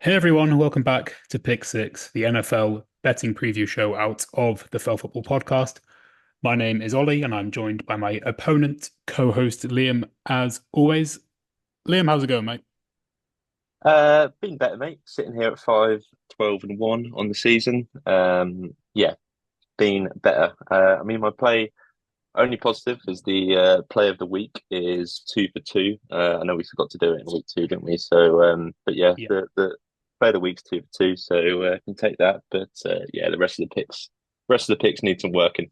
Hey everyone, welcome back to Pick Six, the NFL betting preview show out of the Fell Football Podcast. My name is Ollie, and I'm joined by my opponent, co-host Liam, as always. Liam, how's it going, mate? Been better, mate. Sitting here at 5-12-1 on the season. Yeah, been better. My play only positive is the play of the week is 2 for 2. I know we forgot to do it in week two, didn't we? But yeah, Yeah. the play of the week's 2 for 2, so can take that. But yeah, the rest of the picks need some working.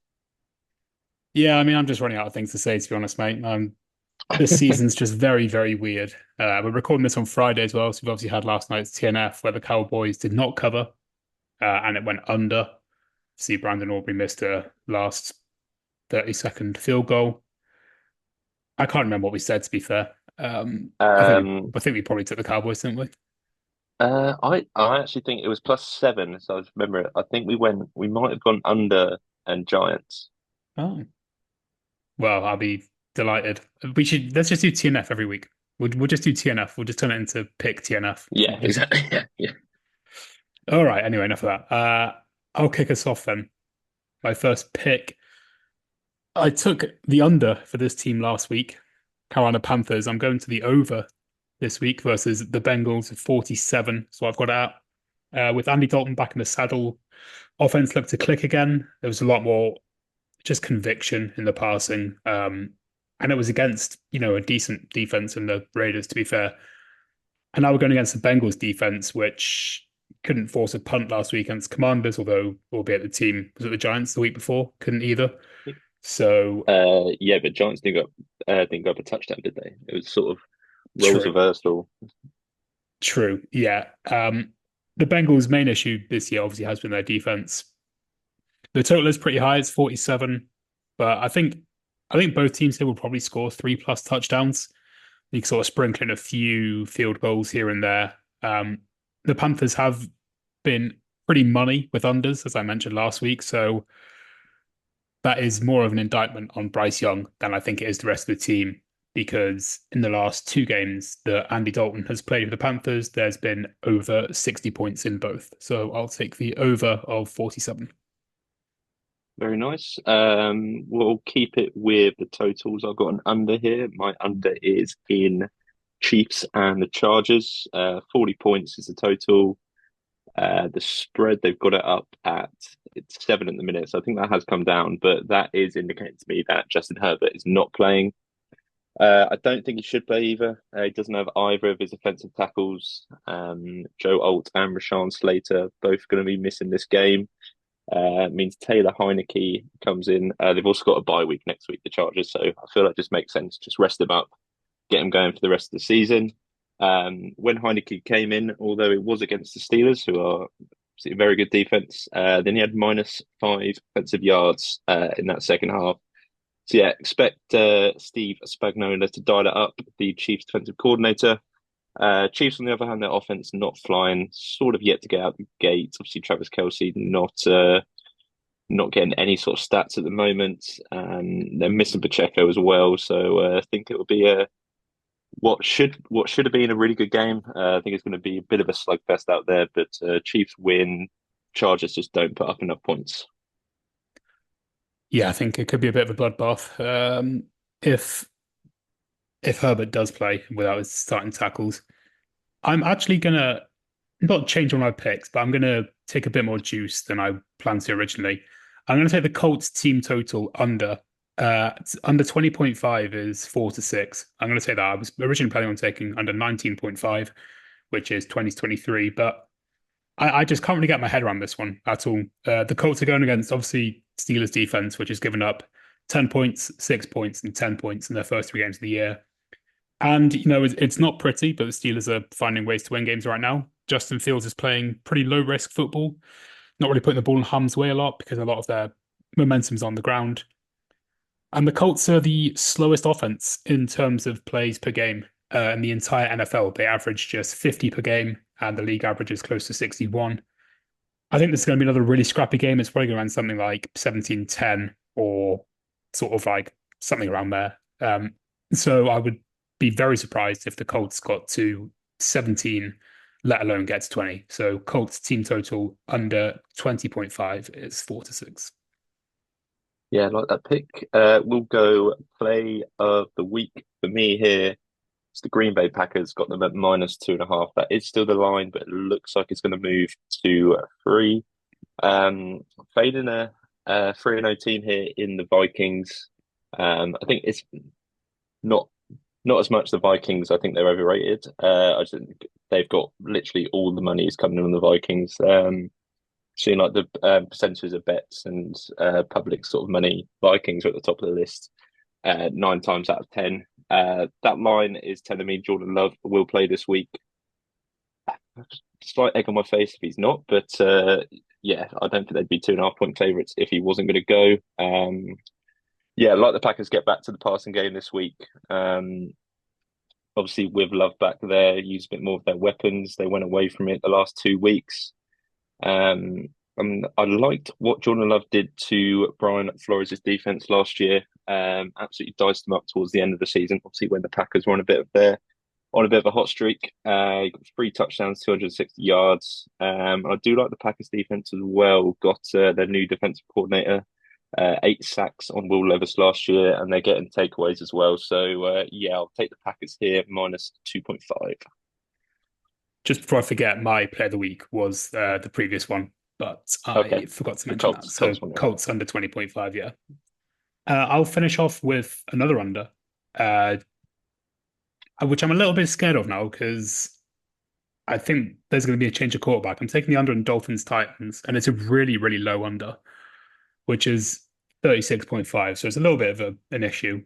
Yeah, I'm just running out of things to say, to be honest, mate. This season's just very, very weird. We're recording this on Friday as well, so we've obviously had last night's TNF where the Cowboys did not cover, and it went under. See, Brandon Aubrey missed a last 30-second field goal. I can't remember what we said, to be fair. I think Um, I think we probably took the Cowboys, didn't we? I actually think it was +7, so I just remember it. I think we might have gone under and Giants. Oh, well, I'll be delighted. Let's just do TNF every week. We'll just do TNF. We'll just turn it into pick TNF. Yeah, exactly. Yeah, yeah. All right. Anyway, enough of that. I'll kick us off then. My first pick. I took the under for this team last week, Carolina Panthers. I'm going to the over this week versus the Bengals at 47. So I've got out. With Andy Dalton back in the saddle, offense looked to click again. There was a lot more just conviction in the passing. And it was against, a decent defense in the Raiders, to be fair. And now we're going against the Bengals defense, which couldn't force a punt last week against Commanders, although, albeit the team was at the Giants the week before, couldn't either. So Yeah, but Giants didn't go up a touchdown, did they? It was sort of roles true, reversed or true. Yeah. The Bengals' main issue this year obviously has been their defense. The total is pretty high, it's 47, but I think both teams here will probably score three plus touchdowns. You can sort of sprinkle in a few field goals here and there. The Panthers have been pretty money with unders, as I mentioned last week. So that is more of an indictment on Bryce Young than I think it is the rest of the team. Because in the last two games that Andy Dalton has played with the Panthers, there's been over 60 points in both. So I'll take the over of 47. very nice. We'll keep it with the totals. I've got an under here. My under is in Chiefs and the Chargers. 40 points is the total. The spread they've got it up at it's 7 at the minute, so I think that has come down, but that is indicating to me that Justin Herbert is not playing. I don't think he should play either. He doesn't have either of his offensive tackles. Joe Alt and Rashawn Slater both going to be missing this game. Means Taylor Heineke comes in. They've also got a bye week next week, the Chargers, so I feel like it just makes sense. Just rest him up, get him going for the rest of the season. When Heineke came in, although it was against the Steelers, who are a very good defense, then he had -5 offensive yards in that second half. So yeah, expect Steve Spagnuolo to dial it up, the Chiefs defensive coordinator. Chiefs, on the other hand, their offense not flying, sort of yet to get out the gate. Obviously, Travis Kelce not getting any sort of stats at the moment. They're missing Pacheco as well, so I think it will be a what should have been a really good game. I think it's going to be a bit of a slugfest out there, but Chiefs win. Chargers just don't put up enough points. Yeah, I think it could be a bit of a bloodbath. If if Herbert does play without his starting tackles, I'm actually gonna not change all my picks, but I'm gonna take a bit more juice than I planned to originally. I'm gonna take the Colts team total under. Under 20.5 is 4-6. I'm gonna say that. I was originally planning on taking under 19.5, which is 20 to 23, but I just can't really get my head around this one at all. The Colts are going against obviously Steelers defense, which has given up 10 points, 6 points, and 10 points in their first three games of the year. And, it's not pretty, but the Steelers are finding ways to win games right now. Justin Fields is playing pretty low risk football, not really putting the ball in harm's way a lot because a lot of their momentum's on the ground. And the Colts are the slowest offense in terms of plays per game in the entire NFL. They average just 50 per game, and the league average is close to 61. I think this is going to be another really scrappy game. It's probably going to run something like 17-10 or sort of like something around there. So I would be very surprised if the Colts got to 17 let alone get to 20. So Colts team total under 20.5 is 4-6. Yeah, I like that pick. We'll go play of the week for me here. It's the Green Bay Packers, got them at -2.5. That is still the line, but it looks like it's going to move to 3. Fading a 3-0 team here in the Vikings. I think it's not not as much the Vikings. I think they're overrated. I just think they've got literally all the money is coming in on the Vikings. Seeing like the percentages of bets and public sort of money, Vikings are at the top of the list 9 times out of 10. That line is telling me Jordan Love will play this week. Slight egg on my face if he's not, but yeah, I don't think they'd be 2.5 point favourites if he wasn't going to go. Yeah, like the Packers get back to the passing game this week. Obviously, with Love back there, use a bit more of their weapons. They went away from it the last 2 weeks. I liked what Jordan Love did to Brian Flores' defense last year. Absolutely diced them up towards the end of the season. Obviously, when the Packers were on a bit of a hot streak. He got 3 touchdowns, 260 yards. I do like the Packers defense as well. Got their new defensive coordinator, 8 sacks on Will Levis last year, and they're getting takeaways as well. So yeah, I'll take the Packers here -2.5. Just before I forget, my play of the week was the previous one, but Okay, I forgot to the mention that. So Colts one. Yeah. Colts under 20.5, yeah. I'll finish off with another under, uh, which I'm a little bit scared of now because I think there's going to be a change of quarterback. I'm taking the under in Dolphins Titans, and it's a really, really low under, which is 36.5. So it's a little bit of an issue.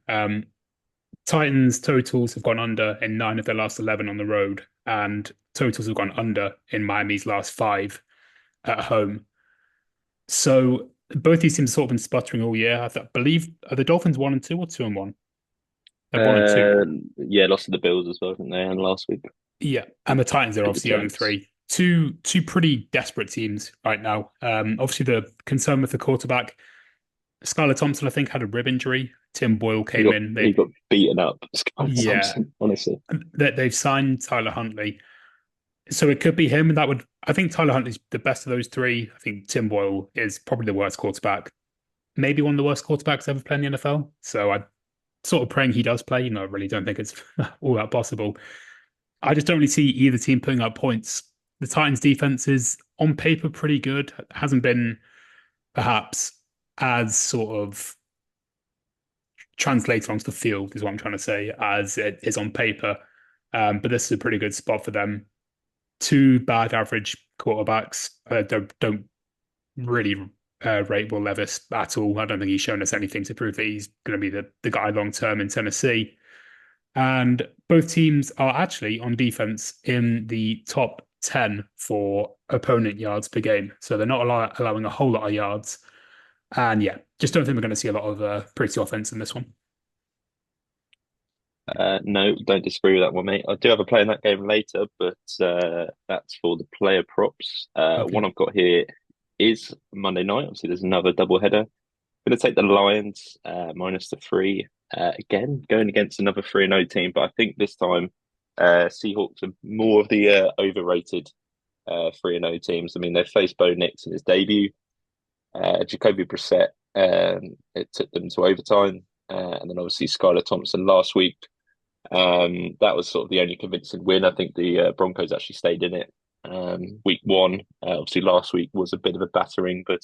Titans totals have gone under in 9 of their last 11 on the road, and totals have gone under in Miami's last 5 at home. So both these teams have sort of been sputtering all year. Believe are the Dolphins 1-2 or 2-1? They're 1-2. Yeah, lost to the Bills as well, didn't they? And last week, Yeah, and the Titans are beat the obviously 0 Jets. 3. Two pretty desperate teams right now. Obviously the concern with the quarterback, Skylar Thompson, I think, had a rib injury. Tim Boyle He came got in. he They got beaten up. Sky Yeah, Thompson, honestly. they've signed Tyler Huntley, so it could be him. And that would I think Tyler Huntley's the best of those three. I think Tim Boyle is probably the worst quarterback, maybe one of the worst quarterbacks ever played in the NFL. So I'm sort of praying he does play. I really don't think it's all that possible. I just don't really see either team putting up points. The Titans' defense is on paper pretty good. Hasn't been perhaps as sort of translated onto the field, is what I'm trying to say, as it is on paper. But this is a pretty good spot for them. Two bad average quarterbacks. Don't really rate Will Levis at all. I don't think he's shown us anything to prove that he's going to be the guy long term in Tennessee. And both teams are actually on defense in the top 10 for opponent yards per game. So they're not allowing a whole lot of yards. And yeah, just don't think we're going to see a lot of pretty offense in this one. No, don't disagree with that one, mate. I do have a play in that game later, but that's for the player props. One Okay. I've got here is Monday night. Obviously, there's another double header. Going to take the Lions -3. Again, going against another 3-0 team, but I think this time Seahawks are more of the overrated 3-0 teams. I mean, they faced Bo Nix in his debut. Jacoby Brissett, it took them to overtime. And then obviously Skylar Thompson last week. That was sort of the only convincing win. I think the Broncos actually stayed in it week 1. Obviously, last week was a bit of a battering, but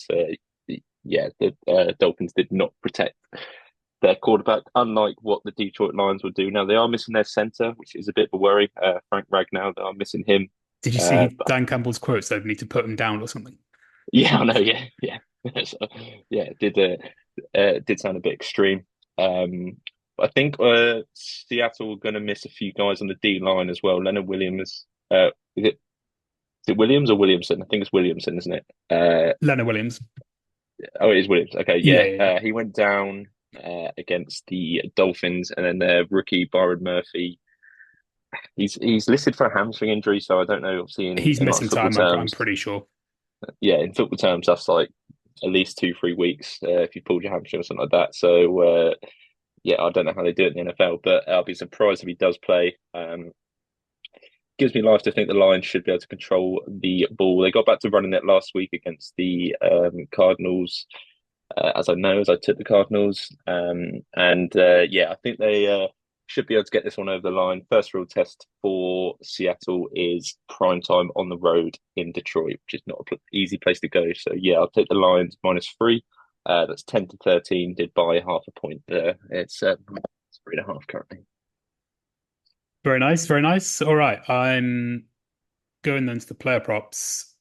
yeah, the Dolphins did not protect their quarterback, unlike what the Detroit Lions would do. Now, they are missing their center, which is a bit of a worry. Frank Ragnow, they are missing him. Did you see But Dan Campbell's quotes? They need to put him down or something. yeah, I know. Yeah, yeah. So, yeah, it did sound a bit extreme. I think Seattle are going to miss a few guys on the D line as well. Leonard Williams, is it Williams or Williamson? I think it's Williamson, isn't it? Leonard Williams. Oh, it is Williams. Okay, Yeah, yeah. yeah, yeah. He went down against the Dolphins, and then their rookie Byron Murphy. He's listed for a hamstring injury, so I don't know. Obviously, He's in like missing football time. I'm terms, pretty sure. yeah, in football terms, that's like at least 2-3 weeks if you pulled your hamstring or something like that. So yeah, I don't know how they do it in the NFL, but I'll be surprised if he does play. gives me life to think the Lions should be able to control the ball. They got back to running it last week against the Cardinals, as I know, as I took the Cardinals. And yeah, I think they should be able to get this one over the line. First real test for Seattle is prime time on the road in Detroit, which is not an easy place to go. So yeah, I'll take the Lions -3. That's 10 to 13. Did buy half a point there. It's 3.5 currently. Very nice, very nice. All right, I'm going then to the player props.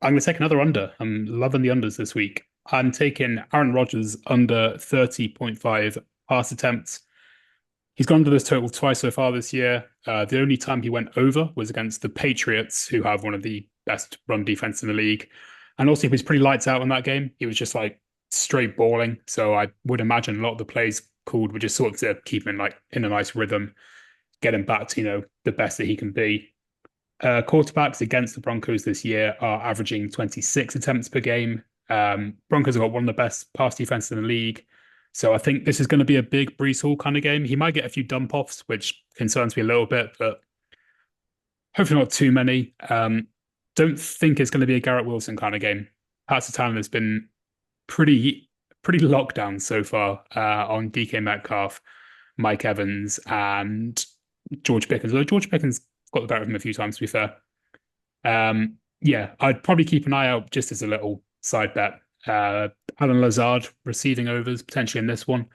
I'm going to take another under. I'm loving the unders this week. I'm taking Aaron Rodgers under 30.5 pass attempts. He's gone under this total twice so far this year. The only time he went over was against the Patriots, who have one of the best run defense in the league. And also, he was pretty lights out in that game. He was just like straight balling. So I would imagine a lot of the plays called were just sort of to keep him like in a nice rhythm, get him back to, the best that he can be. Quarterbacks against the Broncos this year are averaging 26 attempts per game. Broncos have got one of the best pass defenses in the league. So I think this is going to be a big Brees Hall kind of game. He might get a few dump offs, which concerns me a little bit, but hopefully not too many. Don't think it's going to be a Garrett Wilson kind of game. Pats Talon has been pretty locked down so far on DK Metcalf, Mike Evans, and George Pickens. Although George Pickens got the better of him a few times, to be fair. Yeah, I'd probably keep an eye out just as a little side bet. Alan Lazard receiving overs potentially in this one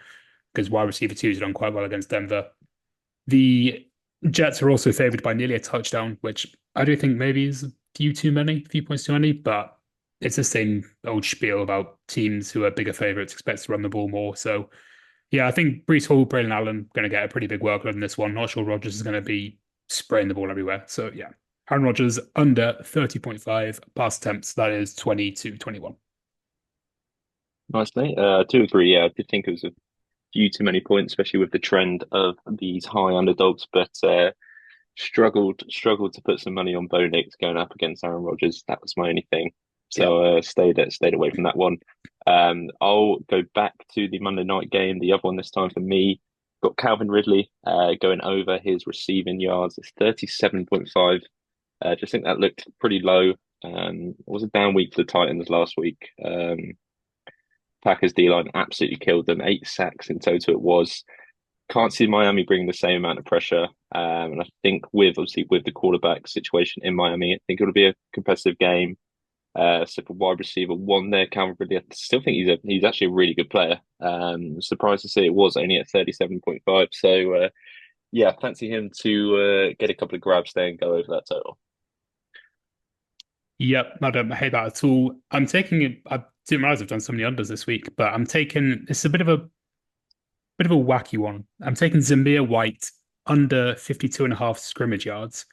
because wide receiver two has done quite well against Denver. The Jets are also favored by nearly a touchdown, which I do think maybe is a few points too many, but it's the same old spiel about teams who are bigger favorites expect to run the ball more. So yeah, I think Brees Hall, Braylon Allen going to get a pretty big workload in this one. Not sure Rodgers is going to be spraying the ball everywhere. So yeah, Aaron Rodgers under 30.5 pass attempts. That is 20 to 21. Nice, mate. I do agree. Yeah, I did think it was a few too many points, especially with the trend of these high underdogs, but struggled to put some money on Bo Nix going up against Aaron Rodgers. That was my only thing. Yeah. So stayed away from that one. I'll go back to the Monday night game, the other one this time for me. Got Calvin Ridley going over his receiving yards. It's 37.5. Just think that looked pretty low. It was a down week for the Titans last week. Packers D line absolutely killed them. 8 sacks in total it was. Can't see Miami bringing the same amount of pressure. And I think obviously with the quarterback situation in Miami, I think it'll be a competitive game. So for wide receiver one there, Calvin Ridley, I still think he's actually a really good player. Surprised to see it was only at 37.5. So yeah, fancy him to get a couple of grabs there and go over that total. Yep, I don't hate that at all. I'm taking it. I didn't realize I've done so many unders this week, but I'm taking it's a bit of a wacky one. I'm taking Zamir White under 52 and a half scrimmage yards.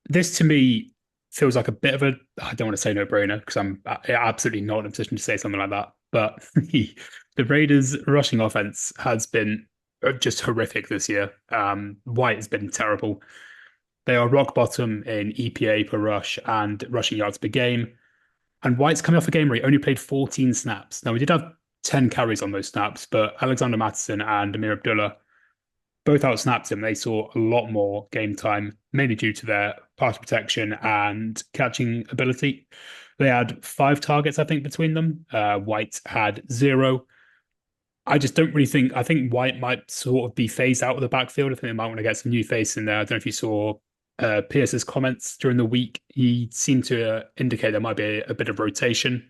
This to me feels like a bit of a, I don't want to say no brainer because I'm absolutely not in a position to say something like that. But the Raiders' rushing offense has been just horrific this year. White has been terrible. They are rock bottom in EPA per rush and rushing yards per game. And White's coming off a game where he only played 14 snaps. Now, we did have 10 carries on those snaps, but Alexander Mattison and Amir Abdullah both outsnapped him. They saw a lot more game time, mainly due to their pass protection and catching ability. They had 5 targets, I think, between them. White had 0. I just don't really think, I think White might sort of be phased out of the backfield. I think they might want to get some new face in there. I don't know if you saw Pierce's comments during the week. He seemed to indicate there might be a bit of rotation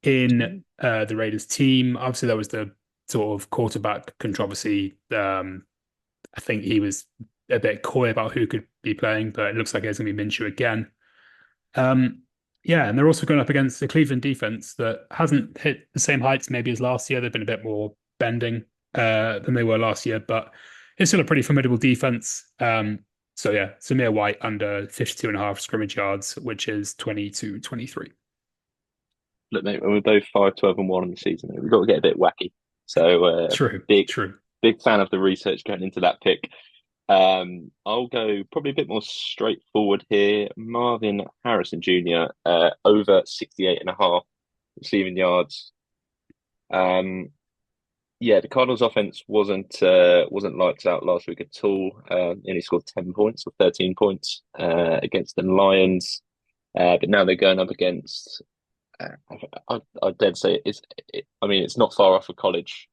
in the Raiders team. Obviously, there was the sort of quarterback controversy. I think he was a bit coy about who could be playing, but it looks like it's going to be Minshew again. Um, yeah, and they're also going up against the Cleveland defense that hasn't hit the same heights maybe as last year. They've been a bit more bending than they were last year, but it's still a pretty formidable defense. So yeah, Samir White under 52 and a half scrimmage yards, which is 20 to 23. Look, mate, when we're both 5-12-1 in the season, we've got to get a bit wacky. So True, big true. big fan of the research going into that pick. I'll go probably a bit more straightforward here. Marvin Harrison Jr. Over 68 and a half receiving yards. Um, yeah, the Cardinals' offense wasn't lights out last week at all. He only scored 10 points or 13 points against the Lions, but now they're going up against. I dare say I mean, it's not far off a college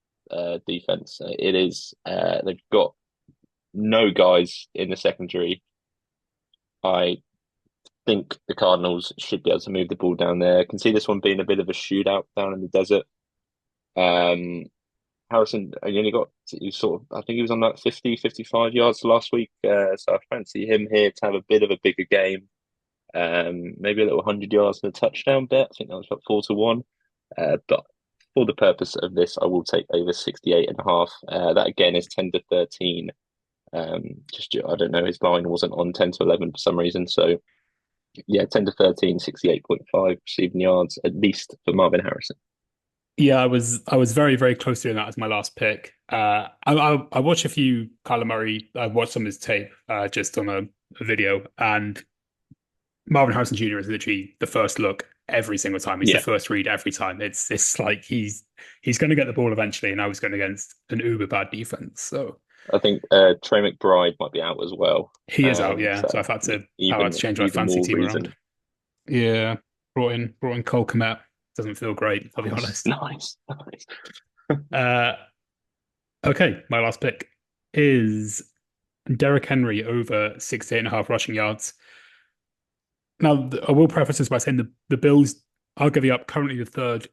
defense. It is. They've got no guys in the secondary. I think the Cardinals should be able to move the ball down there. I can see this one being a bit of a shootout down in the desert. Um, Harrison, he only got he sort of, I think he was on like 50, 55 yards last week. So I fancy him here to have a bit of a bigger game. Maybe a little 100 yards and a touchdown bet. I think that was about 4-1. But for the purpose of this, I will take over 68.5. That again is 10 to 13. Just I don't know, his line wasn't on 10 to 11 for some reason. So yeah, 10 to 13, 68.5 receiving yards at least for Marvin Harrison. Yeah, I was very, very close to doing that as my last pick. I watched a few Kyler Murray. I watched some of his tape just on a video, and Marvin Harrison Jr. is literally the first look every single time. He's the Yeah, first read every time. It's like he's going to get the ball eventually, and I was going against an uber bad defense, so I think Trey McBride might be out as well. he is out. Yeah, so So I've had to change my even fancy more team around. reason. Yeah, brought in Cole Kmet. Doesn't feel great, I'll be Nice, honest. nice, nice. Uh, okay, my last pick is Derrick Henry over 68.5 rushing yards. Now, I will preface this by saying the Bills are giving up currently the third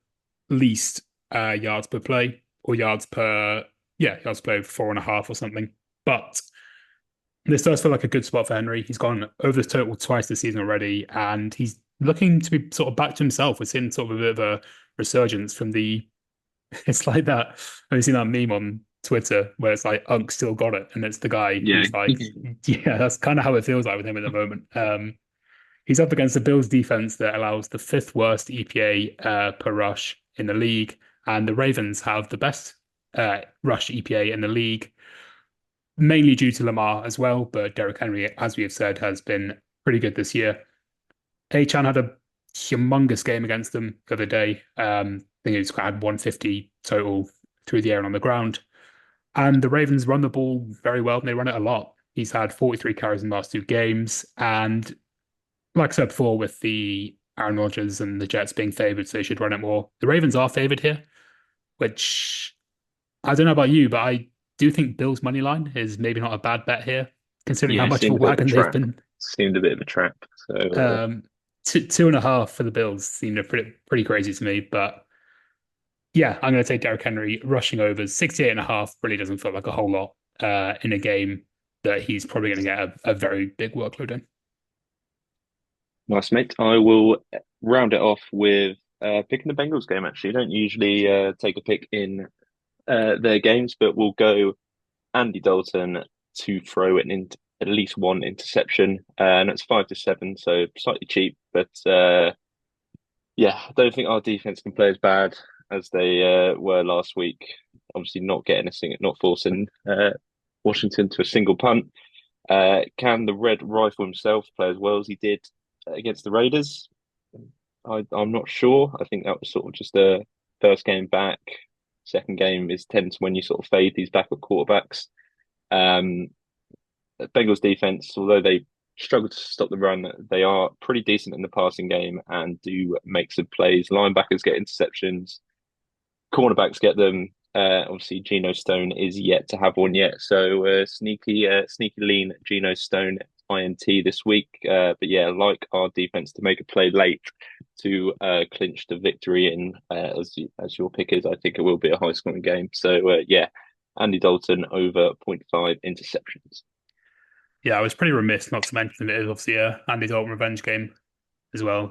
least yards per play or yards per play 4.5 or something. But this does feel like a good spot for Henry. He's gone over the total twice this season already, and he's looking to be sort of back to himself. We're seeing sort of a bit of a resurgence from the. It's like that. Have you seen that meme on Twitter where it's like Unk still got it, and it's the guy Yeah, who's like, yeah, that's kind of how it feels like with him at the moment. He's up against the Bills defense that allows the fifth worst EPA per rush in the league, and the Ravens have the best rush EPA in the league, mainly due to Lamar as well. But Derrick Henry, as we have said, has been pretty good this year. Achan had a humongous game against them the other day. I think he's had 150 total through the air and on the ground. And the Ravens run the ball very well, and they run it a lot. He's had 43 carries in the last two games, and like I said before, with the Aaron Rodgers and the Jets being favored, so they should run it more. The Ravens are favored here, which I don't know about you, but I do think Bills' money line is maybe not a bad bet here, considering yeah, how it much of a seemed a bit of a wagon they've trap. been. Seemed a bit of a trap. So Um, two and a half for the Bills seemed pretty crazy to me, but yeah, I'm going to take Derrick Henry rushing overs 68 and a half. Really doesn't feel like a whole lot in a game that he's probably going to get a very big workload in. nice, mate. I will round it off with picking the Bengals game. Actually, I don't usually take a pick in their games, but we'll go Andy Dalton to throw it in at least one interception, and it's 5-7, so slightly cheap. But yeah, I don't think our defense can play as bad as they were last week. Obviously, not getting not forcing Washington to a single punt. Can the Red Rifle himself play as well as he did against the Raiders? I'm not sure. I think that was sort of just a first game back. Second game is tends when you sort of fade these backup quarterbacks. Um, Bengals defense, although they struggle to stop the run, they are pretty decent in the passing game and do make some plays. Linebackers get interceptions, cornerbacks get them. Obviously, Geno Stone is yet to have one yet, so sneaky lean Geno Stone INT this week. But yeah, like our defense to make a play late to clinch the victory. And as your pick is, I think it will be a high scoring game. So yeah, Andy Dalton over zero point 0.5 interceptions. Yeah, I was pretty remiss not to mention it is obviously a Andy Dalton revenge game as well.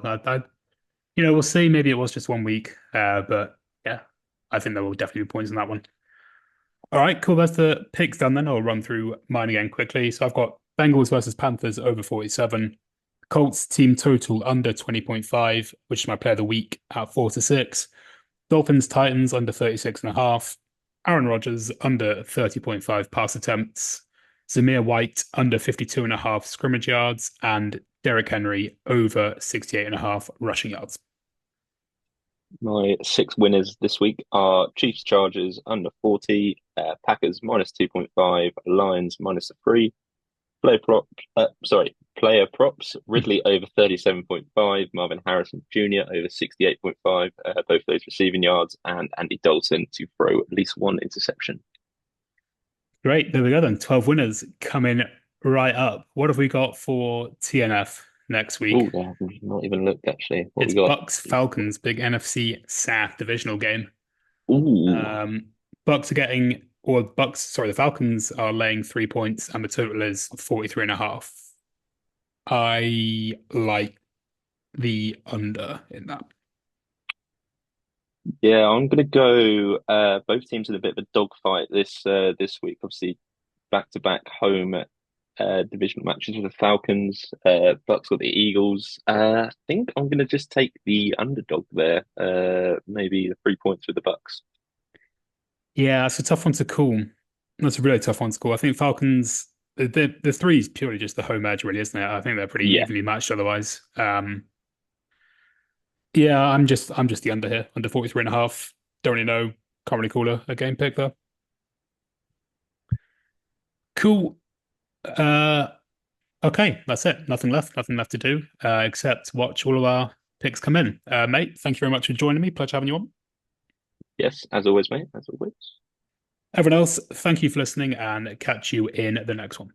We'll see. Maybe it was just 1 week, but yeah, I think there will definitely be points in that one. All right, cool. That's the picks done then. I'll run through mine again quickly. So I've got Bengals versus Panthers over 47, Colts team total under 20.5, which is my play of the week at 4-6, Dolphins Titans under 36.5, Aaron Rodgers under 30.5 pass attempts, Zamir White under 52.5 scrimmage yards, and Derrick Henry over 68.5 rushing yards. My six winners this week are Chiefs Chargers under 40, Packers minus 2.5, Lions minus a three, player prop player props, Ridley over 37.5, Marvin Harrison Jr. over 68.5, both those receiving yards, and Andy Dalton to throw at least one interception. Great. There we go then. 12 winners coming right up. What have we got for TNF next week? Oh, I have not even looked actually. What we It's got? Bucks Falcons, big NFC South divisional game. Ooh, Um, Bucks are getting, or Bucks, sorry, the Falcons are laying 3 points and the total is 43 and a half. I like the under in that. yeah, I'm gonna go. Both teams in a bit of a dogfight this week. Obviously, back to back home divisional matches with the Falcons. Bucks got the Eagles. I think I'm gonna just take the underdog there. Maybe the 3 points with the Bucks. Yeah, it's a tough one to call. That's a really tough one to call. I think Falcons, the three is purely just the home edge, really, isn't it? I think they're pretty Yeah. evenly matched otherwise. Yeah, I'm just the under here, under 43 and a half. Don't really know. Can't really call a game pick though. Cool. Uh okay, that's it. Nothing left to do, except watch all of our picks come in. Mate, thank you very much for joining me. Pleasure having you on. Yes, as always, mate. As always. Everyone else, thank you for listening and catch you in the next one.